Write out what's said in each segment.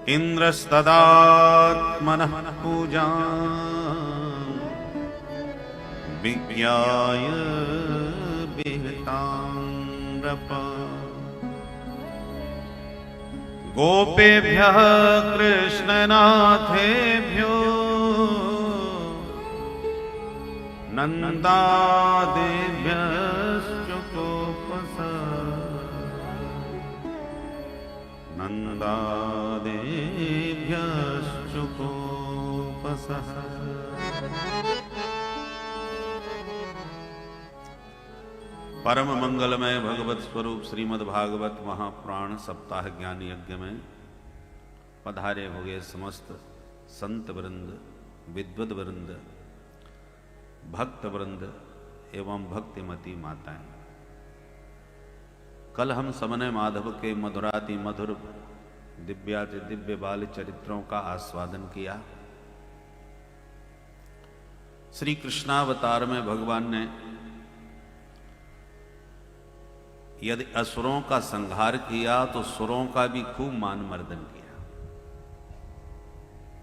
इन्द्रस्तदात्मनः पूजा विज्ञाय विहितांरप गोपेभ्यः कृष्णनाथेभ्यो नन्दादेभ्यश्च गोपस नन्दादेभ्यश्च गोपसः। परम मंगलमय भगवत स्वरूप श्रीमद् भागवत महापुराण सप्ताह ज्ञान यज्ञ में पधारे हुए समस्त संत वृंद, विद्वद वृंद, भक्त वृंद एवं भक्तिमती माताएं, कल हम समन माधव के मधुराति मधुर दिव्याति दिव्य बाल चरित्रों का आस्वादन किया। श्री कृष्णावतार में भगवान ने यदि असुरों का संहार किया तो सुरों का भी खूब मान मर्दन किया,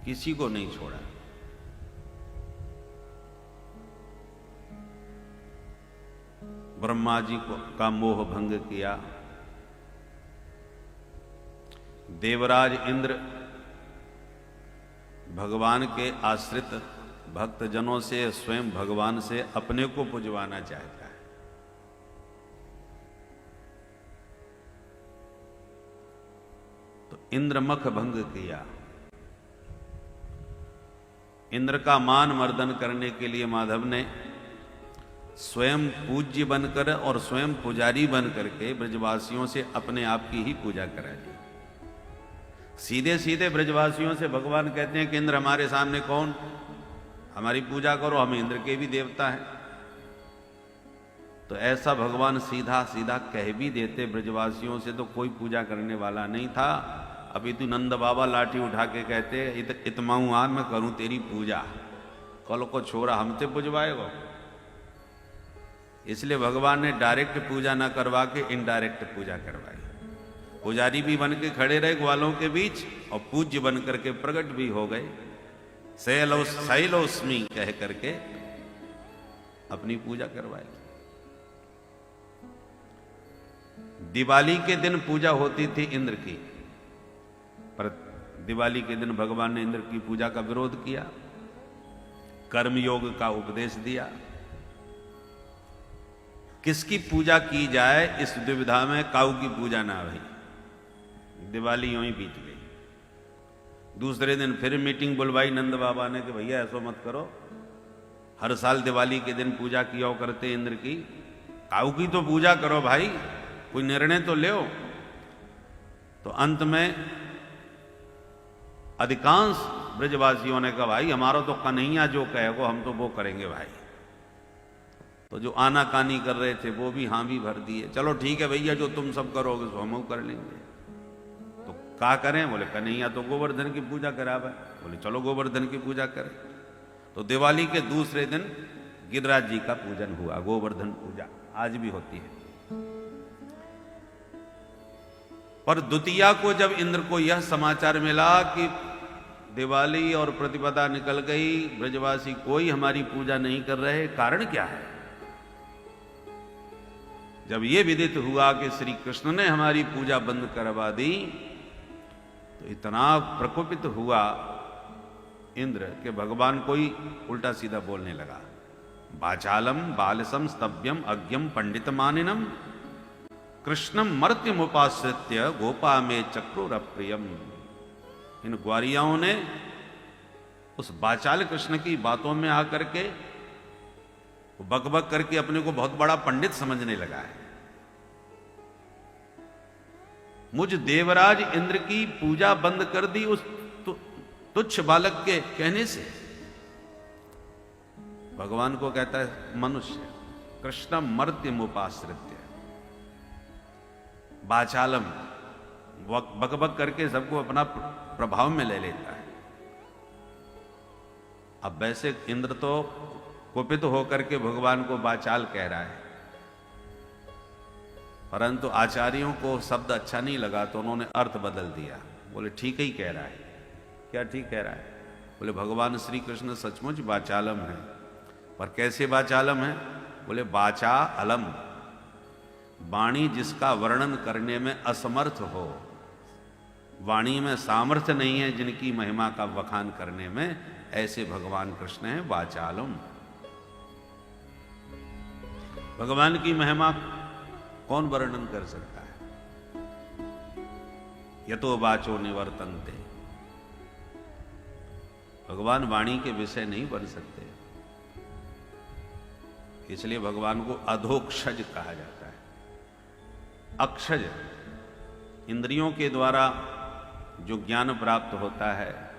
किसी को नहीं छोड़ा। ब्रह्मा जी का मोह भंग किया। देवराज इंद्र भगवान के आश्रित भक्तजनों से स्वयं भगवान से अपने को पुजवाना चाहता है। तो इंद्रमख भंग किया। इंद्र का मान मर्दन करने के लिए माधव ने स्वयं पूज्य बनकर और स्वयं पुजारी बन करके ब्रजवासियों से अपने आप की ही पूजा करा दी। सीधे सीधे ब्रजवासियों से भगवान कहते हैं कि इंद्र हमारे सामने कौन, हमारी पूजा करो, हम इंद्र के भी देवता हैं। तो ऐसा भगवान सीधा सीधा कह भी देते ब्रजवासियों से तो कोई पूजा करने वाला नहीं था। अभी तो नंद बाबा लाठी उठा के कहते इतमाऊ आ मैं करूं तेरी पूजा, कल को छोरा हमसे पुजवाएगा। इसलिए भगवान ने डायरेक्ट पूजा ना करवा के इनडायरेक्ट पूजा करवाई। पुजारी भी बन के खड़े रहे ग्वालों के बीच और पूज्य बन करके प्रकट भी हो गए। शैलोस्मी कह करके अपनी पूजा करवाई। दिवाली के दिन पूजा होती थी इंद्र की, पर दिवाली के दिन भगवान ने इंद्र की पूजा का विरोध किया, कर्मयोग का उपदेश दिया। किसकी पूजा की जाए इस दुविधा में काऊ की पूजा ना हुई। दिवाली यूं ही बीत गई। दूसरे दिन फिर मीटिंग बुलवाई नंद बाबा ने कि भैया ऐसा मत करो, हर साल दिवाली के दिन पूजा किया करते इंद्र की, काऊ की तो पूजा करो भाई, कोई निर्णय तो ले। तो अंत में अधिकांश ब्रजवासियों ने कहा भाई हमारा तो कन्हैया जो कहेगा हम तो वो करेंगे भाई। तो जो आनाकानी कर रहे थे वो भी हाँ भी भर दिए। चलो ठीक है भैया, जो तुम सब करोगे तो हम कर लेंगे। तो क्या करें? बोले कन्हैया तो गोवर्धन की पूजा करावे। बोले चलो गोवर्धन की पूजा करें। तो दिवाली के दूसरे दिन गिरिराज जी का पूजन हुआ, गोवर्धन पूजा आज भी होती है। पर द्वितीया को जब इंद्र को यह समाचार मिला कि दिवाली और प्रतिपदा निकल गई, ब्रजवासी कोई हमारी पूजा नहीं कर रहे, कारण क्या है? जब ये विदित हुआ कि श्री कृष्ण ने हमारी पूजा बंद करवा दी, तो इतना प्रकोपित हुआ इंद्र कि भगवान कोई उल्टा सीधा बोलने लगा। वाचालम बालसम स्तव्यम अज्ञम पंडित मानिनम कृष्णम मर्त्यमुपाश्रित्य गोपा में चक्रुरप्रियम। इन ग्वारियाओं ने उस वाचाल कृष्ण की बातों में आकर के बकबक करके अपने को बहुत बड़ा पंडित समझने लगा है। मुझ देवराज इंद्र की पूजा बंद कर दी उस तुच्छ बालक के कहने से। भगवान को कहता है मनुष्य कृष्ण मर्त्यमुपाश्रित्य, वाचालम बकबक करके सबको अपना प्रभाव में ले लेता है। अब वैसे इंद्र तो कुपित होकर के भगवान को वाचाल कह रहा है, परंतु आचार्यों को शब्द अच्छा नहीं लगा तो उन्होंने अर्थ बदल दिया। बोले ठीक ही कह रहा है। क्या ठीक कह रहा है? बोले भगवान श्री कृष्ण सचमुच वाचालम है, पर कैसे वाचालम है? बोले वाचा अलम, वाणी जिसका वर्णन करने में असमर्थ हो, वाणी में सामर्थ्य नहीं है जिनकी महिमा का बखान करने में, ऐसे भगवान कृष्ण हैं वाचालम। भगवान की महिमा कौन वर्णन कर सकता है? यतो वाचो निवर्तन्ते, भगवान वाणी के विषय नहीं बन सकते, इसलिए भगवान को अधोक्षज कहा जाता है। अक्षज, इंद्रियों के द्वारा जो ज्ञान प्राप्त होता है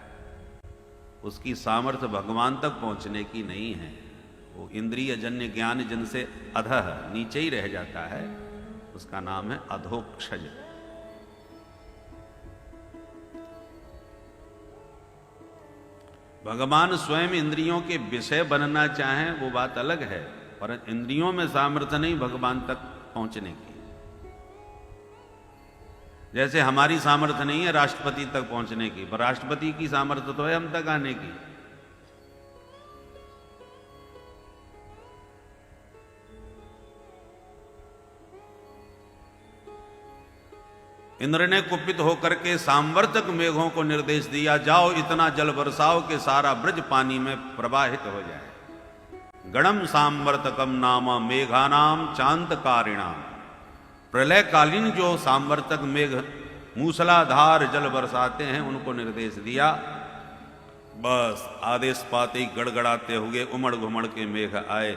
उसकी सामर्थ्य भगवान तक पहुंचने की नहीं है। वो इंद्रिय जन्य ज्ञान जिनसे अधः नीचे ही रह जाता है, उसका नाम है अधोक्षज। भगवान स्वयं इंद्रियों के विषय बनना चाहें वो बात अलग है, पर इंद्रियों में सामर्थ्य नहीं भगवान तक पहुंचने की। जैसे हमारी सामर्थ्य नहीं है राष्ट्रपति तक पहुंचने की, पर राष्ट्रपति की सामर्थ्य तो है हम तक आने की। इंद्र ने कुपित होकर के सांवर्तक मेघों को निर्देश दिया, जाओ इतना जल बरसाओ कि सारा ब्रज पानी में प्रवाहित हो जाए। गणम सांवर्तकम नामा मेघानाम चांतकारिणाम, प्रलयकालीन जो सांवर्तक मेघ मूसलाधार जल बरसाते हैं उनको निर्देश दिया। बस आदेश पाते ही गड़गड़ाते हुए उमड़ घुमड़ के मेघ आए,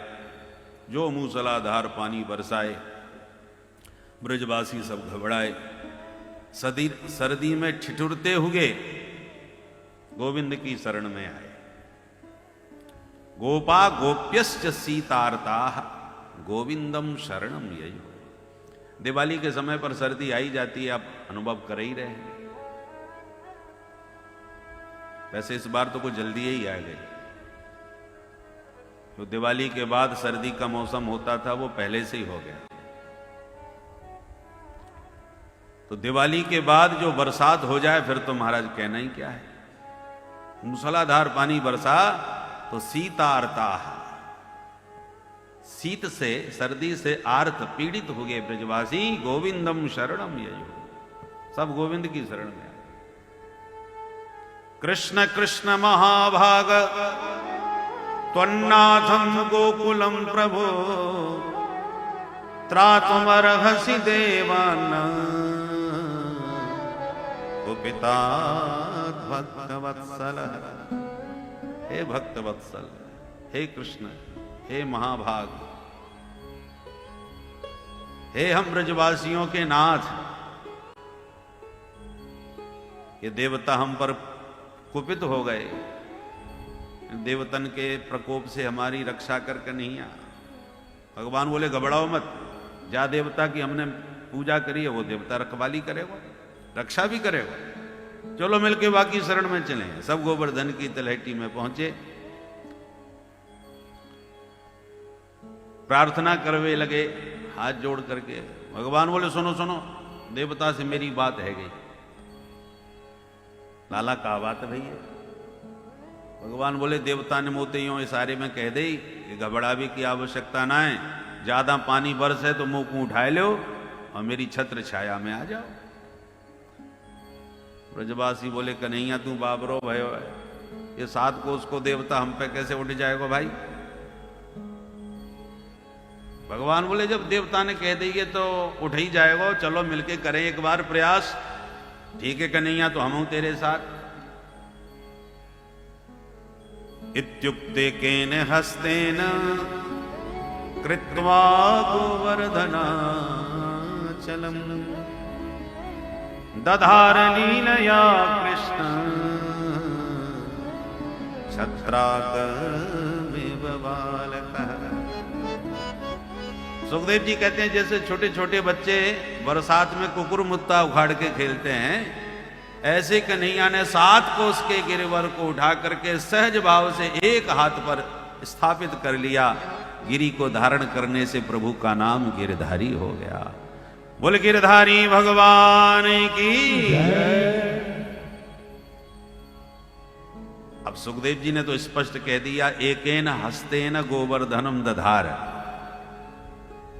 जो मूसलाधार पानी बरसाए। ब्रजवासी सब घबराए, सर्दी में ठिठुरते हुए गोविंद की शरण में आए। गोपा गोप्यश्च सीतार्ता गोविंदम शरणम ययो। दिवाली के समय पर सर्दी आई जाती है, आप अनुभव कर ही रहे हैं। वैसे इस बार तो कुछ जल्दी ही आ गई, तो दिवाली के बाद सर्दी का मौसम होता था वो पहले से ही हो गया। तो दिवाली के बाद जो बरसात हो जाए फिर तो महाराज कहना ही क्या है। मूसलाधार पानी बरसा तो सीतार्ता, शीत से सर्दी से आर्त पीड़ित हो गए ब्रजवासी। गोविंदम शरणम ययो, सब गोविंद की शरण में। कृष्ण कृष्ण महाभाग त्वन्नाथम गोकुलम प्रभो, त्रातुमर्हसि देवानां कुपिता भक्तवत्सल। हे भक्तवत्सल, हे कृष्ण, हे महाभाग, हे हम ब्रजवासियों के नाथ, ये देवता हम पर कुपित हो गए, देवतन के प्रकोप से हमारी रक्षा करके नहीं आ। भगवान बोले घबराओ मत, जा देवता की हमने पूजा करी है वो देवता रखवाली करेगा, रक्षा भी करेगा। चलो मिलके बाकी शरण में चले। सब गोवर्धन की तलहटी में पहुंचे, प्रार्थना करवे लगे हाथ जोड़ करके। भगवान बोले सुनो सुनो, देवता से मेरी बात है गई। लाला का बात है भैया? भगवान बोले देवता ने मोते यूं इशारे में कह दे कि घबरावे की आवश्यकता ना है, ज्यादा पानी बरस है तो मुंह को उठाए लो और मेरी छत्र छाया में आ जाओ। ब्रजवासी बोले कन्हैया तू बाबरो भयो है, ये 7 कोस को देवता हम पे कैसे उठ जाएगा भाई? भगवान बोले जब देवता ने कह दिए तो उठ ही जाएगा, चलो मिलके करें एक बार प्रयास। ठीक है कन्हैया, तो हम हूं तेरे साथ। इत्युक्ते केन हस्तेन कृत्वा गोवर्धनाचलम् दधार लीलया कृष्ण छत्राकमिव बालकः। सुखदेव जी कहते हैं जैसे छोटे छोटे बच्चे बरसात में कुकुर मुत्ता उखाड़ के खेलते हैं, ऐसे कन्हैया ने 7 कोस के गिरिवर को उठा करके सहज भाव से एक हाथ पर स्थापित कर लिया। गिरि को धारण करने से प्रभु का नाम गिरधारी हो गया। बोल गिरधारी भगवान की जय। सुखदेव जी ने तो स्पष्ट कह दिया, एकेन हस्तेन गोवर्धनम दधार।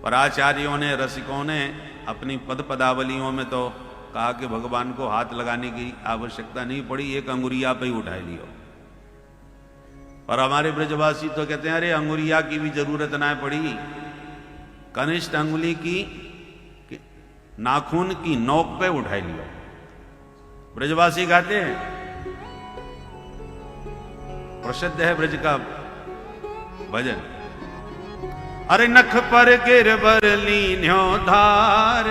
पर आचार्यों ने, रसिकों ने अपनी पद पदावलियों में तो कहा कि भगवान को हाथ लगाने की आवश्यकता नहीं पड़ी, एक अंगुरिया पे ही उठा लियो। पर हमारे ब्रजवासी तो कहते हैं अरे अंगुरिया की भी जरूरत ना पड़ी, कनिष्ठ अंगुली की नाखून की नोक पे उठा लियो। ब्रजवासी गाते हैं, प्रसिद्ध है ब्रज का भजन, अरे नख पर गिरवर लीन्यो धार,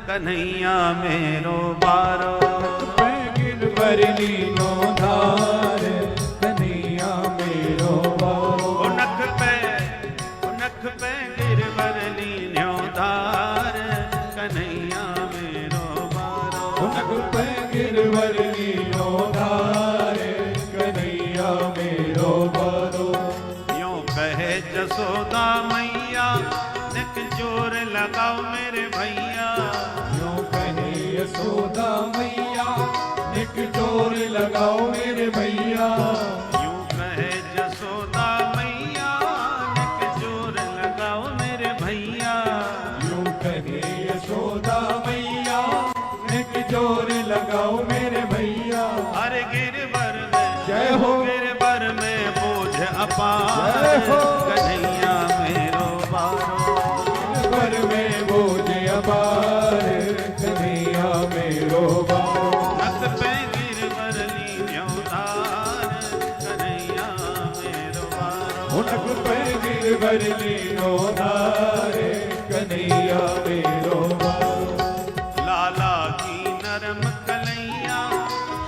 कन्हैया मेरो बारो। गिरवर लीन्यो धार, कन्हैया मेरो बारो। ओ नख पे गिरवर लीन्यो धार, कन्हैया मेरो बारो। नख पे गिरवर लीन्यो धार, कन्हैया मेरो बारो। यूं कहे जसोदा मैया, निक जोर लगाओ मेरे भैया। यूं कहे यशोदा मैया, निक जोर लगाओ मेरे भैया। यूं कहे जसोदा मैया, निक जोर लगाओ मेरे भैया। यूं कहे यशोदा मैया, निक जोर लगाओ मेरे भैया। अरे गिरवर में जय हो, गिरवर में बोझ अपार, जय हो। कन्हैया मेरो बारो। गिरवर में बोझ अपार, कन्हैया मेरो बारो। नख पे गिरवर लीन्यो धार, कन्हैया मेरो बारो। नख पे गिरवर लीन्यो धार, कन्हैया मेरो बारो। लाला की नरम कलैया,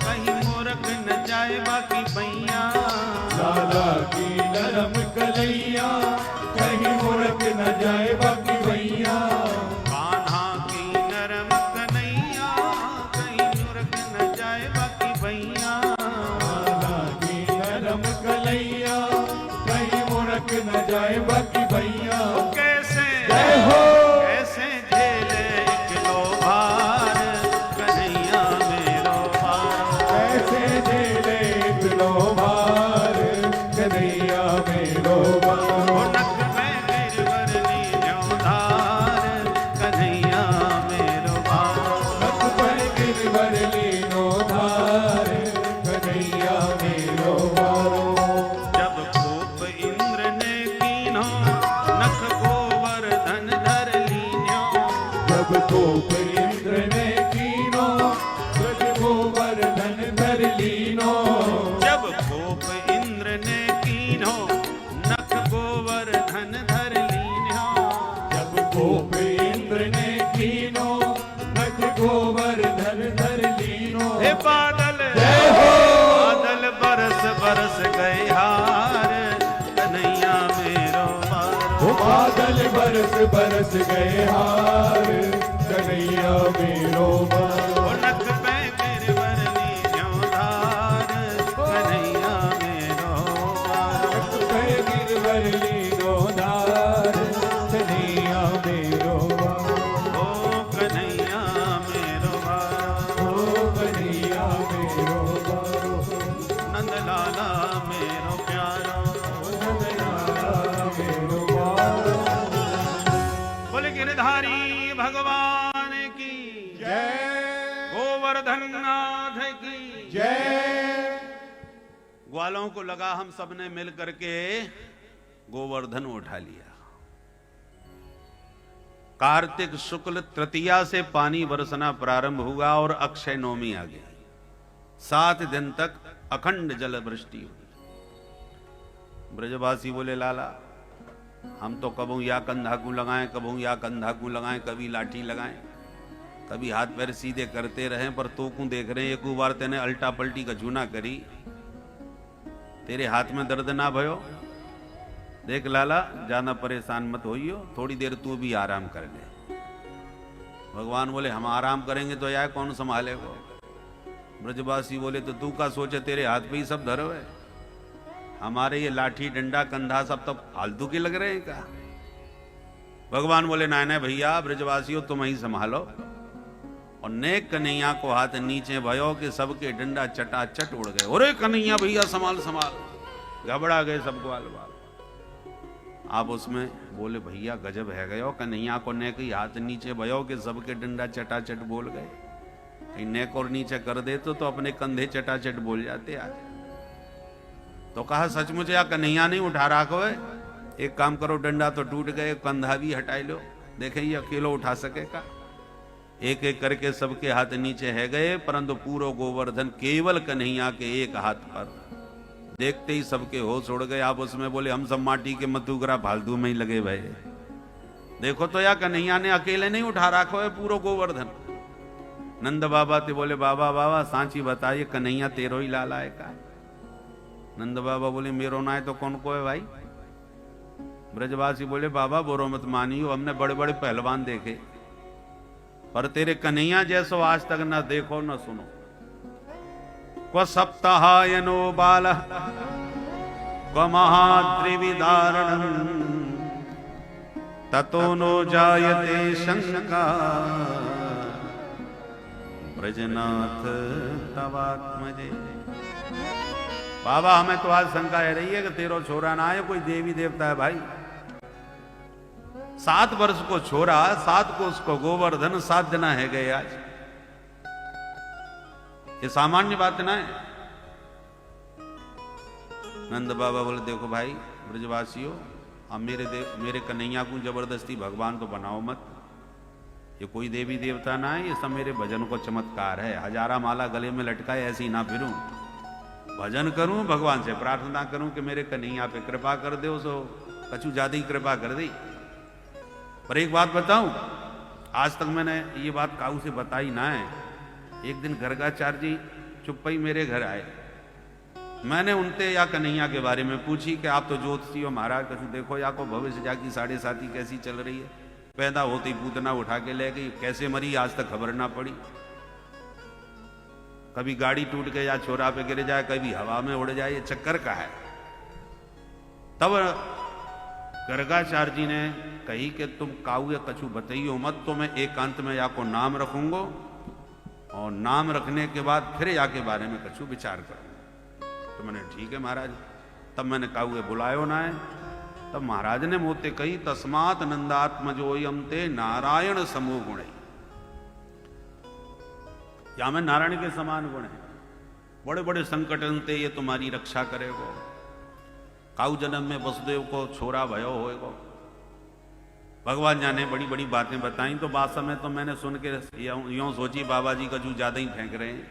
कहीं मूर्ख न जाए बाकी भैया। लाला की नरम कलैया, कहीं मूर्ख न जाए बाकी भैया। कान्हा की नरम कन्हैया, कहीं मूर्ख न जाए बाकी भैया। लाला की नरम कलैया, कहीं मूर्ख न जाए बाकी भैया। कैसे जय हो। कैसे झेले किलो भार, कन्हैया मेरो बारो। कैसे झेले इतनो भार, कन्हैया मेरो बारो। ओ नख में गिरवर लीन्यो धार, कन्हैया मेरो बारो। नख पर गिरवर लीनो धार, कन्हैया मेरो बारो। जब कोप इंद्र ने कीन्हो, नख गोवर्धन धर लीन्यो। जब कोप इंद्र ने कीनो, ब्रज गोवर्धन धर लीनो। जब कोप इंद्र ने कीन्हो, नख गोवर्धन धर लीन्यो। जब कोप इंद्र ने कीनो, नख गोवर्धन धर लीनो। हे बादल जय हो। बादल बरस बरस गए हार, कन्हैया मेरो बारो। बादल बरस बरस गए हार, कन्हैया मेरो बारो। ओ नख पे गिरवर लीन्यो धार, कन्हैया मेरो बारो। नख पे गिरवर लीनो धार, कन्हैया मेरो बारो। ओ कन्हैया मेरो बारो। ओ कन्हैया मेरो बारो। नंदलाला मेरो प्यारो। नंदलाला मेरो बारो। बोले गिरधारी भगवान की जय। गोवर्धन नाथ की जय। ग्वालों को लगा हम सब ने मिल करके गोवर्धन उठा लिया। कार्तिक शुक्ल तृतीया से पानी बरसना प्रारंभ हुआ और अक्षय नवमी आ गई। 7 दिन तक अखंड जल वृष्टि हुई। ब्रजवासी बोले लाला हम तो कबू या कंधाकू लगाएं, कबू या कंधाकू लगाएं, कभी लाठी लगाएं, कभी हाथ पैर सीधे करते रहें, पर तो को देख रहे हैं एक बार तेने अल्टा पलटी का जूना करी, तेरे हाथ में दर्द ना भयो। देख लाला ज्यादा परेशान मत होइयो, थोड़ी देर तू भी आराम कर ले। भगवान बोले हम आराम करेंगे तो यार कौन संभालेगा। ब्रजवासी बोले तो तू का सोचे, तेरे हाथ पे ही सब धरो है, हमारे ये लाठी डंडा कंधा सब तो फालतू के लग रहे हैं का। भगवान बोले ना ना भैया ब्रजवासियों तुम ही संभालो। और ने कन्हैया को हाथ नीचे भयो कि सबके डंडा चटाचट उड़ गए। अरे कन्हैया भैया संभाल संभाल, घबरा गए सब ग्वाल बाल। आप उसमें बोले भैया गजब है गयो, कन्हैया को नेक ही हाथ नीचे भयो कि सबके डंडा चटाचट बोल गए। कहीं नेक और नीचे कर देते तो अपने कंधे चटाचट बोल जाते आज। तो कहा सचमुच या कन्हैया नहीं उठा रखो है, एक काम करो डंडा तो टूट गए, कंधा भी हटाई लो, देखे ये अकेलो उठा सकेगा। एक एक करके सबके हाथ नीचे है गए, परंतु पूरो गोवर्धन केवल कन्हैया के एक हाथ पर। देखते ही सबके होश उड़ गए। आप उसमें बोले हम सब माटी के मधुगरा फालतू में ही लगे भाई। देखो तो या कन्हैया ने अकेले नहीं उठा रखो है पूरो गोवर्धन। नंद बाबा ते बोले बाबा बाबा सांची बताइए कन्हैया तेरो ही लाला है का? नंद बाबा बोले मेरो ना है तो कौन को है भाई? ब्रजवासी बोले बाबा बोरो मत मानियो, हमने बड़े बड़े पहलवान देखे पर तेरे कन्हैया जैसो आज तक न देखो न सुनो। क्व सप्ताहायनो बालः क्व महात्रिविदारणं ततो नो जायते शंका ब्रजनाथ तवात्मजे। बाबा हमें तो आज शंका है रही है कि तेरो छोरा ना है कोई देवी देवता है भाई। 7 वर्ष को छोरा, 7 को उसको गोवर्धन, 7 दिन है गए आज। ये सामान्य बात ना है। नंद बाबा बोले देखो भाई ब्रजवासियों, अब मेरे कन्हैया को जबरदस्ती भगवान तो बनाओ मत। ये कोई देवी देवता ना है, ये सब मेरे भजन को चमत्कार है। हजारा माला गले में लटकाए ऐसी ना फिरूं, भजन करूं, भगवान से प्रार्थना करूं कि मेरे कन्हैया पे कृपा कर दो। सो कछु ज्यादा ही कृपा कर दी। पर एक बात बताऊं, आज तक मैंने ये बात काऊ से बताई ना है। एक दिन गर्गाचार्य जी चुप ही मेरे घर आए। मैंने उनसे या कन्हैया के बारे में पूछी कि आप तो ज्योतिषी हो महाराज, कछु देखो या को भविष्य जाकी 7.5 कैसी चल रही है। पैदा होते ही पूतना उठा के ले गई, कैसे मरी आज तक खबर ना पड़ी। कभी गाड़ी टूट के या छोरा पे गिर जाए, कभी हवा में उड़ जाए, ये चक्कर का है। तब गर्गाचार्य जी ने कही कि तुम काऊ या कछु बताइयो मत, तो मैं एकांत में या को नाम रखूंगा और नाम रखने के बाद फिर या के बारे में कछु विचार करूंगा। तो मैंने ठीक है महाराज। तब मैंने काऊ बुलायो ना है। तब महाराज ने मोते कही तस्मात नंदात्मजोयम ते नारायण समूह गुण। या में नारायण के समान गुण है। बड़े बड़े संकट अंते ये तुम्हारी रक्षा करेगो। काऊ जन्म में वसुदेव को छोरा भयो होएगो। भगवान जाने बड़ी बड़ी बातें बताई। तो बात समय तो मैंने सुन के यूं सोची बाबा जी का जू ज्यादा ही फेंक रहे हैं,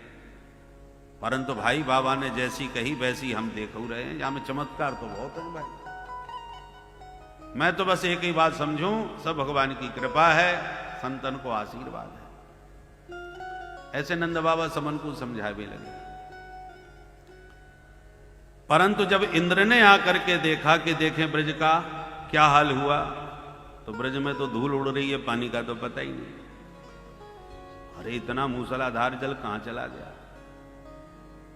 परंतु भाई बाबा ने जैसी कही वैसी हम देख रहे हैं। यहाँ में चमत्कार तो बहुत है भाई। मैं तो बस एक ही बात समझूं, सब भगवान की कृपा है, संतन को आशीर्वाद है। ऐसे नंद बाबा समन को समझा भी लगे। परंतु जब इंद्र ने आकर के देखा कि देखें ब्रज का क्या हाल हुआ, तो ब्रज में तो धूल उड़ रही है, पानी का तो पता ही नहीं। अरे इतना मूसलाधार जल कहां चला गया।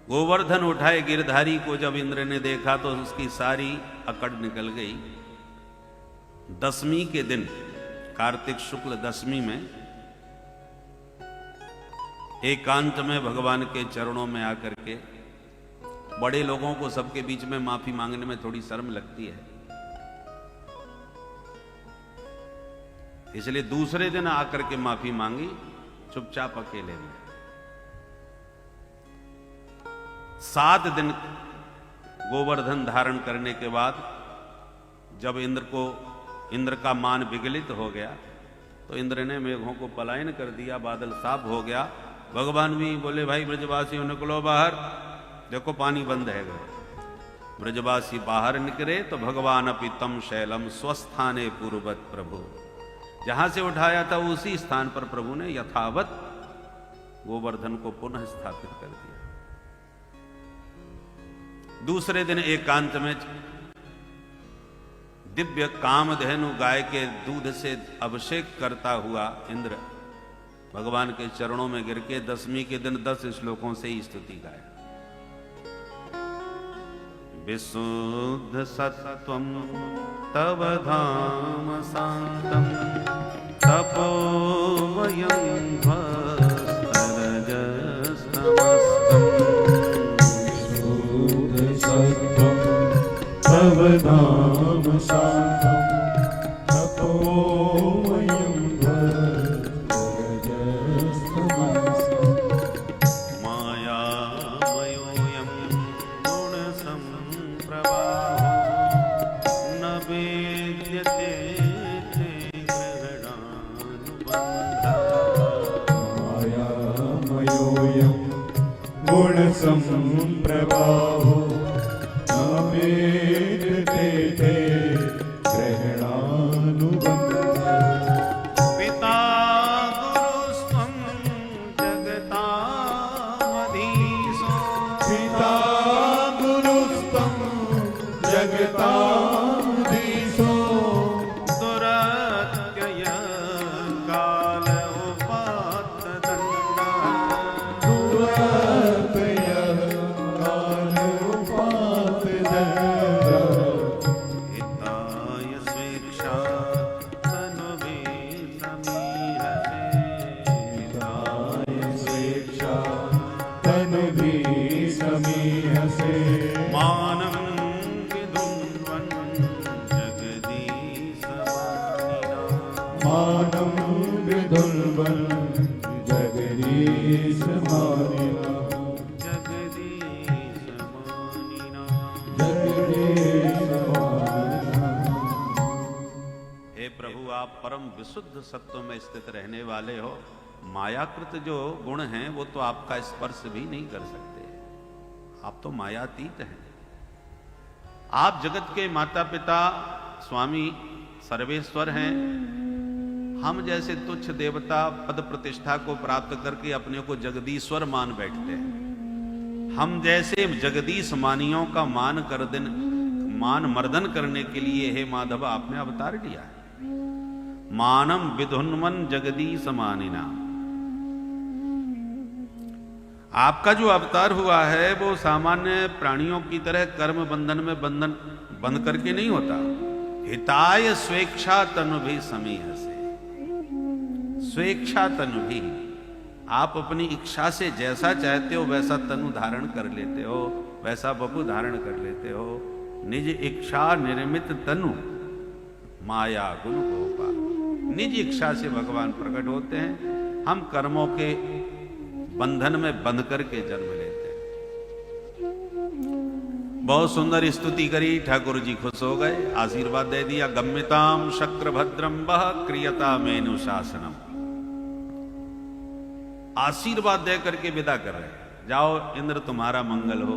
गोवर्धन उठाए गिरधारी को जब इंद्र ने देखा तो उसकी सारी अकड़ निकल गई। 10वीं के दिन, कार्तिक शुक्ल 10वीं में, एकांत में भगवान के चरणों में आकर के, बड़े लोगों को सबके बीच में माफी मांगने में थोड़ी शर्म लगती है, इसलिए दूसरे दिन आकर के माफी मांगी चुपचाप अकेले में। 7 दिन गोवर्धन धारण करने के बाद जब इंद्र का मान विगलित हो गया तो इंद्र ने मेघों को पलायन कर दिया, बादल साफ हो गया। भगवान भी बोले भाई ब्रजवासियों निकलो बाहर, देखो पानी बंद है। ब्रजवासी बाहर निकले तो भगवान अपि तम शैलम स्वस्थाने पूर्वत प्रभु, जहां से उठाया था उसी स्थान पर प्रभु ने यथावत गोवर्धन को पुनः स्थापित कर दिया। दूसरे दिन एकांत में दिव्य कामधेनु गाय के दूध से अभिषेक करता हुआ इंद्र भगवान के चरणों में गिर के 10वीं के दिन 10 श्लोकों से ही स्तुति गाया। विशुद्ध सत्वं तव धाम शांतम तपोवयं भस्म गुण संप्रभाहो नामेत ते ते ग्रहणानुबंध पिता गुरुस्त्वं जगतामधीशो पिता गुरुस्तं जगताधीशो दुरत्यय काल उपात्तदण्ड दुरतय काल उपात्तदण्ड हिताय स्वेच्छा तनुवे समीहते हिताय स्वेच्छा तनुभी समीहसे मानं विदुन्वन् जगदीशवाणिना मानं विदुर्बल जगदीश मानिना जगदीशमानिना जगदीश मानिना। हे प्रभु, आप परम विशुद्ध सत्व में स्थित रहने वाले हो। मायाकृत जो गुण हैं वो तो आपका स्पर्श भी नहीं कर सकते। आप तो मायातीत हैं। आप जगत के माता पिता स्वामी सर्वेश्वर हैं। हम जैसे तुच्छ देवता पद प्रतिष्ठा को प्राप्त करके अपने को जगदीश्वर मान बैठते हैं। हम जैसे जगदीश मानियों का मान मर्दन करने के लिए हे माधव आपने अवतार लिया है। मानम विधुन्वन जगदीश मानिना। आपका जो अवतार हुआ है वो सामान्य प्राणियों की तरह कर्म बंधन में बंध करके नहीं होता। हिताय स्वेच्छा तनुभि समीह से। स्वेच्छा तनुभि, आप अपनी इच्छा से जैसा चाहते हो वैसा तनु धारण कर लेते हो, वैसा बपु धारण कर लेते हो। निज इच्छा निर्मित तनु माया गुण गोपा। निज इच्छा से भगवान प्रकट होते हैं। हम कर्मों के बंधन में बंध करके जन्म लेते हैं। बहुत सुंदर स्तुति करी, ठाकुर जी खुश हो गए, आशीर्वाद दे दिया। गम्यताम शक्र भद्रम वह क्रियता मेनु शासनम। आशीर्वाद दे करके विदा कर रहे हैं। जाओ इंद्र तुम्हारा मंगल हो,